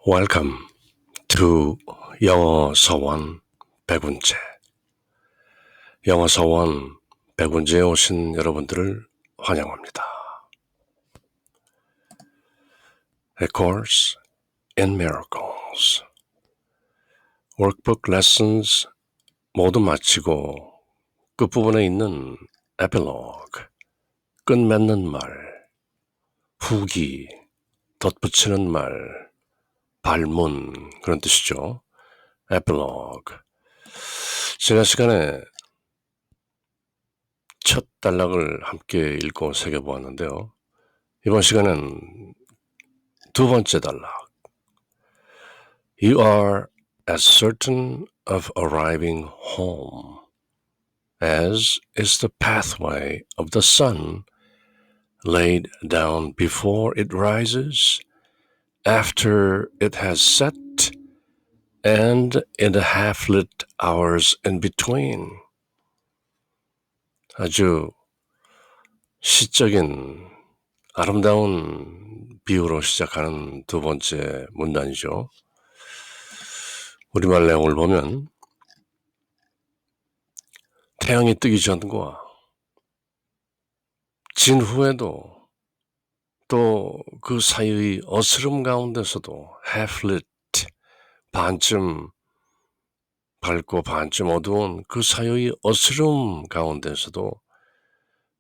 Welcome to 영어 서원 100운째. 영어 서원 100운째에 오신 여러분들을 환영합니다. A Course in Miracles. Workbook lessons 모두 마치고 끝부분에 있는 Epilogue, 끝맺는 말, 후기, 덧붙이는 말, 발문 그런 뜻이죠. Epilogue. 지난 시간에 첫 단락을 함께 읽고 새겨보았는데요. 이번 시간은 두 번째 단락. You are as certain of arriving home as is the pathway of the sun laid down before it rises, after it has set, and in the half-lit hours in between. 아주 시적인 아름다운 비유로 시작하는 두 번째 문단이죠. 우리말 내용을 보면 태양이 뜨기 전과 진 후에도 또 그 사이의 어스름 가운데서도 half-lit, 반쯤 밝고 반쯤 어두운 그 사이의 어스름 가운데서도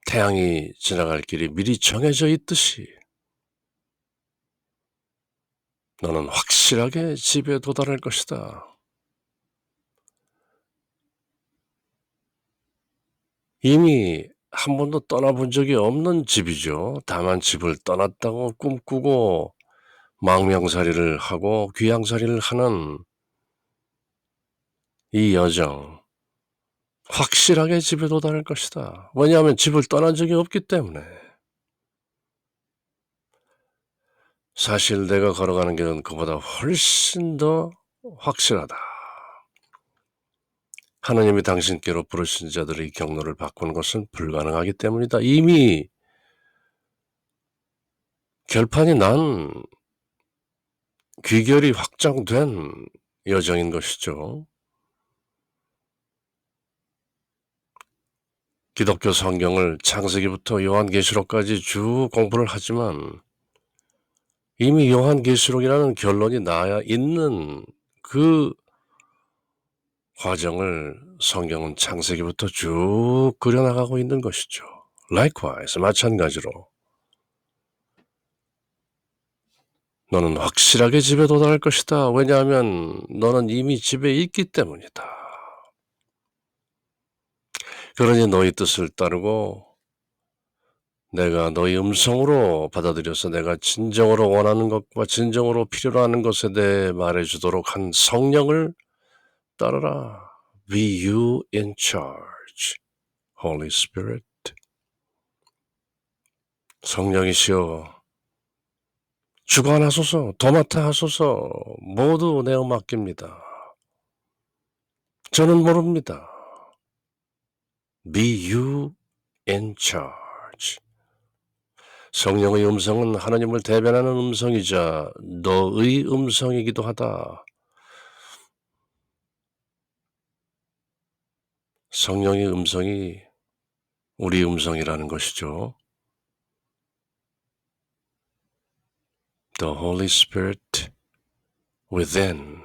태양이 지나갈 길이 미리 정해져 있듯이 너는 확실하게 집에 도달할 것이다. 이미 한 번도 떠나본 적이 없는 집이죠. 다만 집을 떠났다고 꿈꾸고 망명살이를 하고 귀향살이를 하는 이 여정, 확실하게 집에 도달할 것이다. 왜냐하면 집을 떠난 적이 없기 때문에. 사실 내가 걸어가는 길은 그보다 훨씬 더 확실하다. 하나님이 당신께로 부르신 자들의 경로를 바꾸는 것은 불가능하기 때문이다. 이미 결판이 난 귀결이 확정된 여정인 것이죠. 기독교 성경을 창세기부터 요한계시록까지 쭉 공부를 하지만 이미 요한계시록이라는 결론이 나야 있는 그 과정을 성경은 창세기부터 쭉 그려나가고 있는 것이죠. Likewise, 마찬가지로 너는 확실하게 집에 도달할 것이다. 왜냐하면 너는 이미 집에 있기 때문이다. 그러니 너희 뜻을 따르고 내가 너희 음성으로 받아들여서 내가 진정으로 원하는 것과 진정으로 필요로 하는 것에 대해 말해주도록 한 성령을 따르라. Be you in charge, Holy Spirit. 성령이시여 주관하소서, 도맡아 하소서. 모두 내어 맡깁니다. 저는 모릅니다. Be you in charge. 성령의 음성은 하나님을 대변하는 음성이자 너의 음성이기도 하다. 성령의 음성이 우리 음성이라는 것이죠. The Holy Spirit within.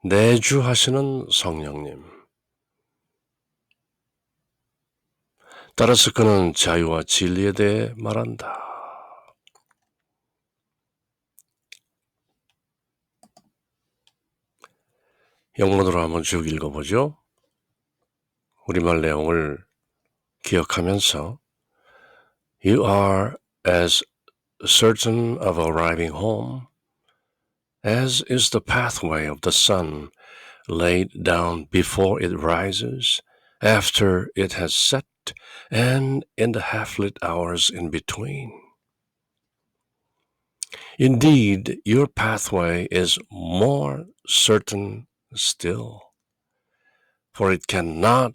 내주하시는 성령님. 따라서 그는 자유와 진리에 대해 말한다. 영문으로 한번 쭉 읽어보죠. 우리말 내용을 기억하면서 You are as certain of arriving home as is the pathway of the sun laid down before it rises, after it has set, and in the half-lit hours in between. Indeed, your pathway is more certain still, for it cannot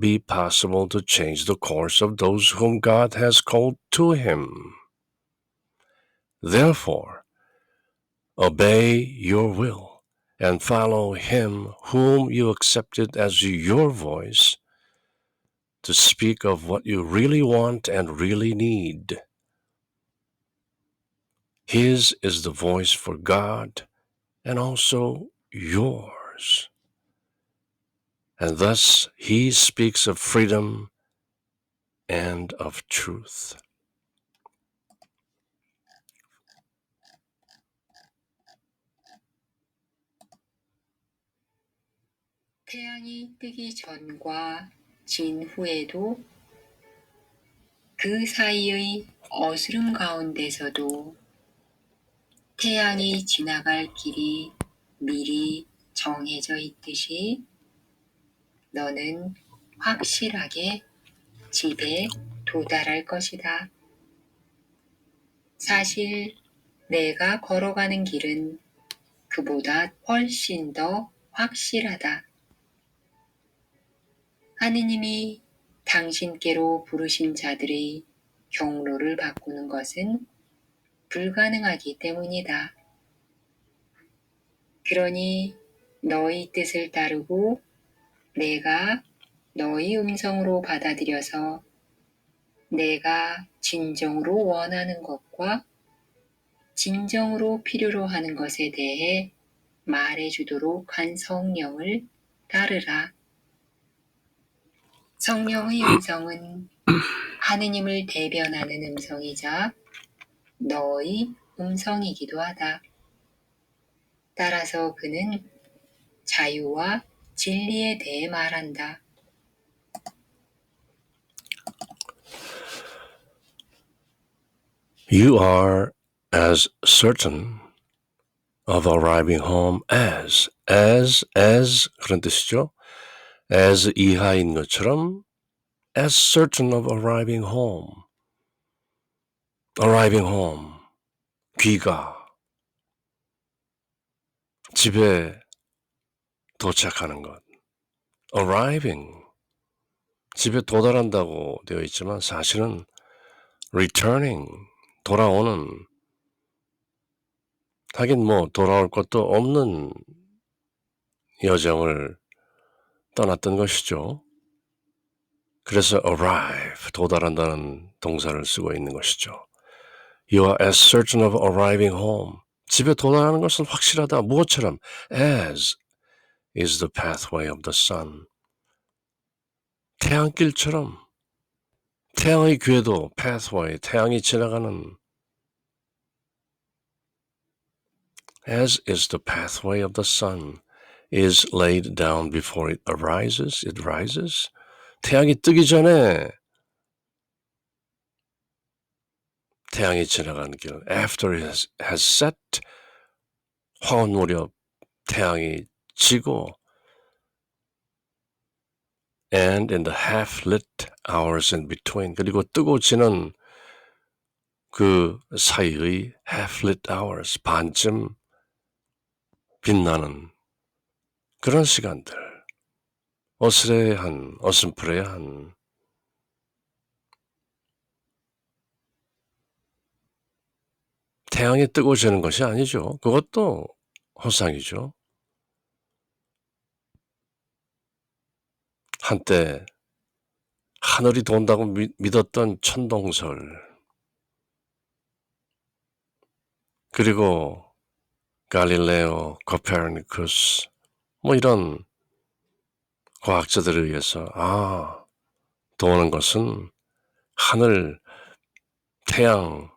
be possible to change the course of those whom God has called to Him. Therefore, obey your will and follow him whom you accepted as your voice to speak of what you really want and really need. His is the voice for God and also yours. And thus he speaks of freedom and of truth. 태양이 뜨기 전과 진 후에도 그 사이의 어스름 가운데서도 태양이 지나갈 길이 미리 정해져 있듯이 너는 확실하게 집에 도달할 것이다. 사실 내가 걸어가는 길은 그보다 훨씬 더 확실하다. 하느님이 당신께로 부르신 자들의 경로를 바꾸는 것은 불가능하기 때문이다. 그러니 너희 뜻을 따르고 내가 너희 음성으로 받아들여서 내가 진정으로 원하는 것과 진정으로 필요로 하는 것에 대해 말해주도록 한 성령을 따르라. 성령의 음성은 하느님을 대변하는 음성이자 너의 음성이기도 하다. 따라서 그는 자유와 진리에 대해 말한다. You are as certain of arriving home as 그런 뜻이죠. as 이하인 것처럼 as certain of arriving home. arriving home. 귀가 집에 도착하는 것. arriving. 집에 도달한다고 되어 있지만 사실은 returning. 돌아오는. 하긴 뭐 돌아올 것도 없는 여정을 떠났던 것이죠. 그래서 arrive, 도달한다는 동사를 쓰고 있는 것이죠. You are as certain of arriving home. 집에 도달하는 것은 확실하다. 무엇처럼? As is the pathway of the sun. 태양길처럼 태양의 궤도, pathway, 태양이 지나가는 as is the pathway of the sun is laid down before it arises. It rises. 태양이 뜨기 전에 태양이 지나가는 길. After it has set, 화원 무렵 태양이 지고 and in the half-lit hours in between. 그리고 뜨고 지는 그 사이의 half-lit hours, 반쯤 빛나는 그런 시간들. 어스레한, 어슴푸레한 태양이 뜨고 지는 것이 아니죠. 그것도 허상이죠. 한때 하늘이 돈다고 믿었던 천동설 그리고 갈릴레오, 코페르니쿠스 뭐 이런 과학자들에 의해서 도는 것은 하늘, 태양이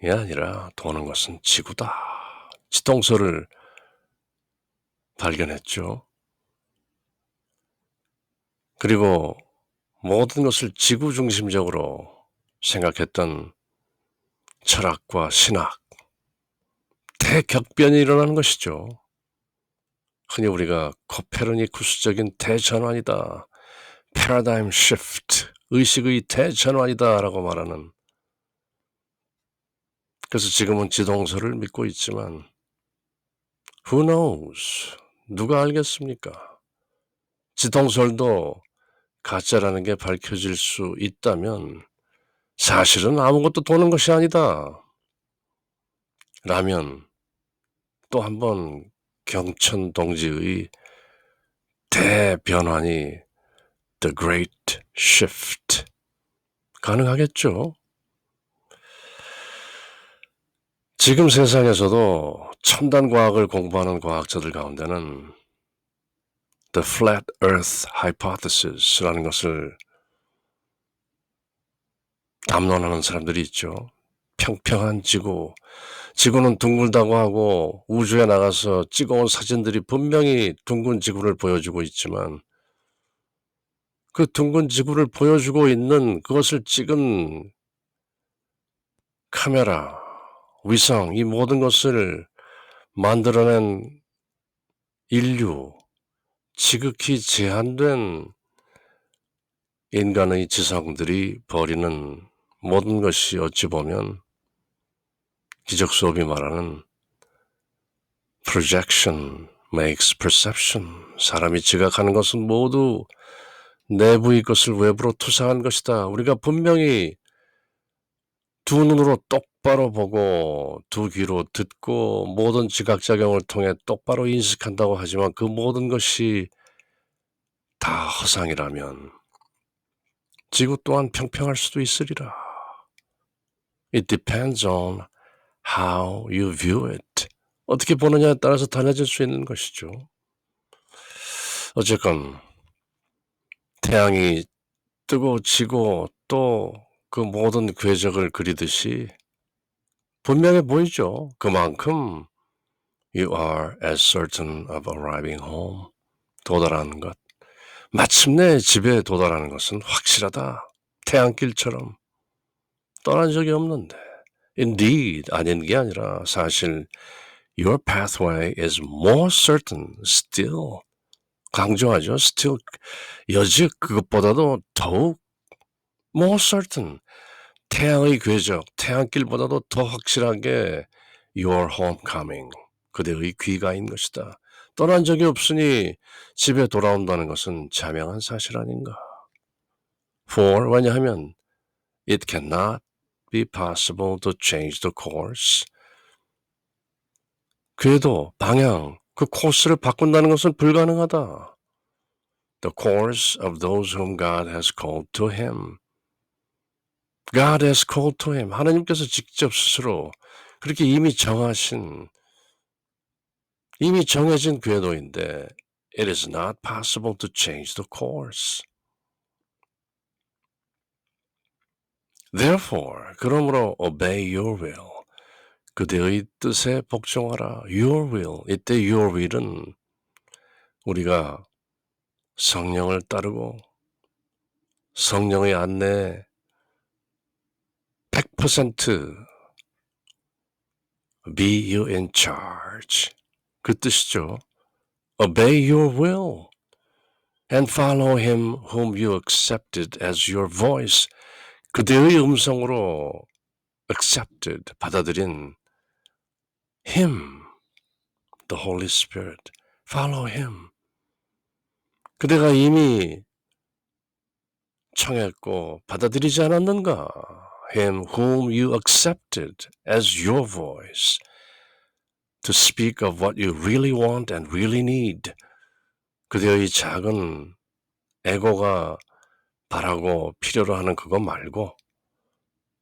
아니라 도는 것은 지구다. 지동설을 발견했죠. 그리고 모든 것을 지구 중심적으로 생각했던 철학과 신학, 대격변이 일어나는 것이죠. 흔히 우리가 코페르니쿠스적인 대전환이다, 패러다임 시프트, 의식의 대전환이다 라고 말하는. 그래서 지금은 지동설을 믿고 있지만 who knows? 누가 알겠습니까? 지동설도 가짜라는 게 밝혀질 수 있다면 사실은 아무것도 도는 것이 아니다. 라면 또 한 번 경천 동지의 대변환이 The Great Shift 가능하겠죠. 지금 세상에서도 첨단 과학을 공부하는 과학자들 가운데는 The Flat Earth Hypothesis라는 것을 담론하는 사람들이 있죠. 평평한 지구, 지구는 둥글다고 하고 우주에 나가서 찍어온 사진들이 분명히 둥근 지구를 보여주고 있지만 그 둥근 지구를 보여주고 있는 그것을 찍은 카메라, 위성, 이 모든 것을 만들어낸 인류, 지극히 제한된 인간의 지성들이 벌이는 모든 것이 어찌 보면 기적 수업이 말하는 projection makes perception. 사람이 지각하는 것은 모두 내부의 것을 외부로 투사한 것이다. 우리가 분명히 두 눈으로 똑바로 보고 두 귀로 듣고 모든 지각작용을 통해 똑바로 인식한다고 하지만 그 모든 것이 다 허상이라면 지구 또한 평평할 수도 있으리라. It depends on how you view it. 어떻게 보느냐에 따라서 달라질 수 있는 것이죠. 어쨌건 태양이 뜨고 지고 또 그 모든 궤적을 그리듯이 분명해 보이죠. 그만큼 you are as certain of arriving home. 도달하는 것. 마침내 집에 도달하는 것은 확실하다. 태양길처럼 떠난 적이 없는데. Indeed, 아닌 게 아니라 사실 your pathway is more certain still. 강조하죠. still 여즉 그것보다도 더욱 more certain. 태양의 궤적, 태양길보다도 더 확실하게 your homecoming. 그대의 귀가인 것이다. 떠난 적이 없으니 집에 돌아온다는 것은 자명한 사실 아닌가. For 왜냐하면 it cannot be possible to change the course. 궤도, 방향, 그 코스를 바꾼다는 것은 불가능하다. The course of those whom God has called to him. God has called to him. 하나님께서 직접 스스로 그렇게 이미 정하신, 이미 정해진 궤도인데 it is not possible to change the course. Therefore, 그러므로 obey your will. 그대의 뜻에 복종하라. Your will. 이때 your will은 우리가 성령을 따르고 성령의 안내에 100% be you in charge. 그 뜻이죠. Obey your will and follow him whom you accepted as your voice. 그대의 음성으로 accepted, 받아들인 him, the Holy Spirit. Follow him. 그대가 이미 청했고 받아들이지 않았는가? Him whom you accepted as your voice to speak of what you really want and really need. 그대의 작은 에고가 바라고 필요로 하는 그거 말고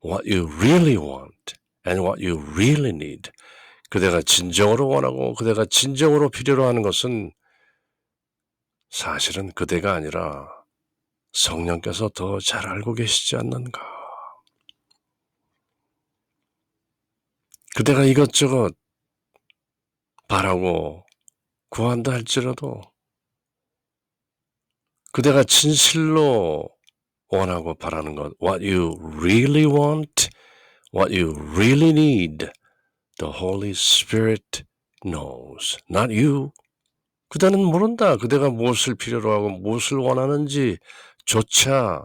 what you really want and what you really need. 그대가 진정으로 원하고 그대가 진정으로 필요로 하는 것은 사실은 그대가 아니라 성령께서 더 잘 알고 계시지 않는가. 그대가 이것저것 바라고 구한다 할지라도 그대가 진실로 원하고 바라는 것, what you really want, what you really need, the Holy Spirit knows, not you. 그대는 모른다. 그대가 무엇을 필요로 하고 무엇을 원하는지 조차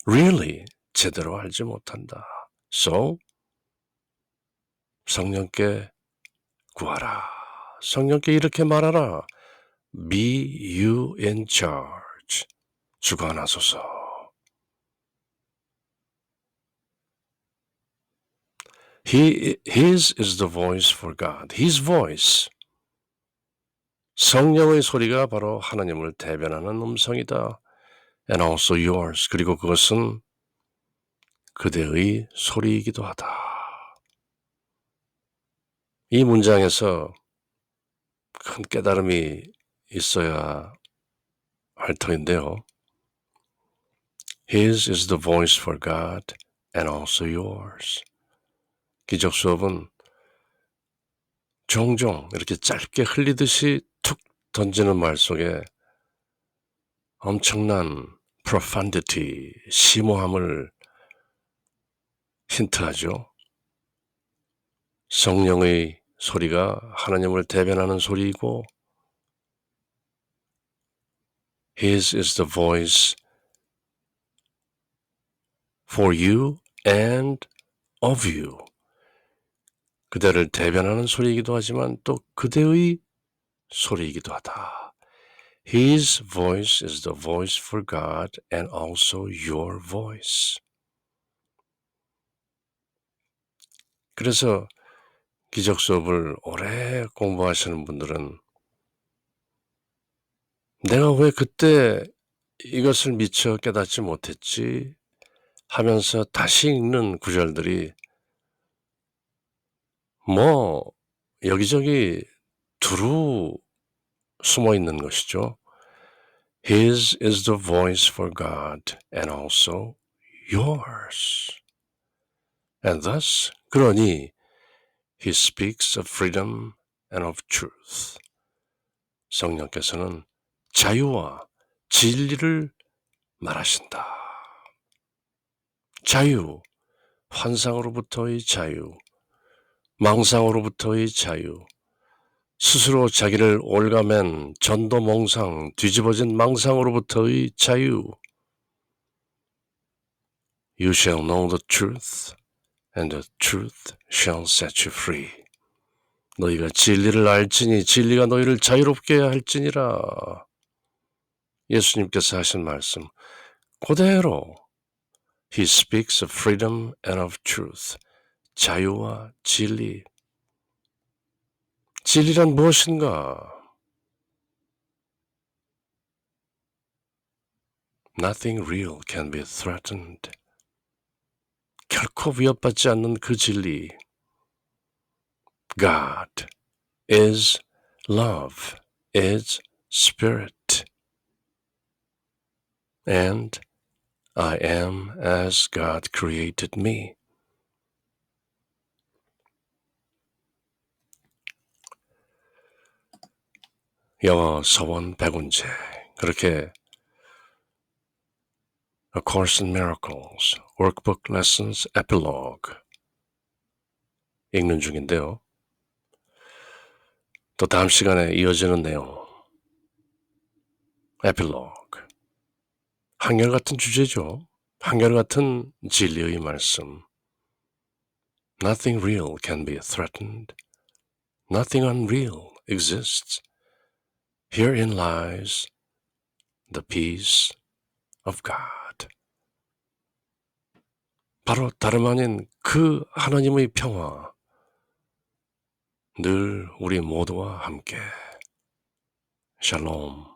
really 제대로 알지 못한다. So, 성령께 구하라. 성령께 이렇게 말하라. Be you in charge. 주관하소서. His is the voice for God. His voice. 성령의 소리가 바로 하나님을 대변하는 음성이다. And also yours. 그리고 그것은 그대의 소리이기도 하다. 이 문장에서 큰 깨달음이 있어야 할 터인데요. His is the voice for God and also yours. 기적 수업은 종종 이렇게 짧게 흘리듯이 툭 던지는 말 속에 엄청난 profundity, 심오함을 힌트하죠. 성령의 소리가 하나님을 대변하는 소리이고 His is the voice for you and of you. 그대를 대변하는 소리이기도 하지만 또 그대의 소리이기도 하다. His voice is the voice for God and also your voice. 그래서 기적 수업을 오래 공부하시는 분들은 내가 왜 그때 이것을 미처 깨닫지 못했지 하면서 다시 읽는 구절들이 여기저기 두루 숨어 있는 것이죠. His is the voice for God and also yours. And thus, 그러니 He speaks of freedom and of truth. 성령께서는 자유와 진리를 말하신다. 자유, 환상으로부터의 자유, 망상으로부터의 자유, 스스로 자기를 올가맨 전도몽상, 뒤집어진 망상으로부터의 자유. You shall know the truth, and the truth shall set you free. 너희가 진리를 알지니 진리가 너희를 자유롭게 할지니라. 예수님께서 하신 말씀 그대로 He speaks of freedom and of truth. 자유와 진리. 진리란 무엇인가? Nothing real can be threatened. 결코 위협받지 않는 그 진리. God is love, is spirit. And I am as God created me. 영어 서원 백운제. 그렇게 A Course in Miracles, Workbook Lessons Epilogue 읽는 중인데요. 또 다음 시간에 이어지는 내용 Epilogue 한결같은 주제죠. 한결같은 진리의 말씀 Nothing real can be threatened. Nothing unreal exists. Herein lies the peace of God. 바로 다름 아닌 그 하나님의 평화 늘 우리 모두와 함께 샬롬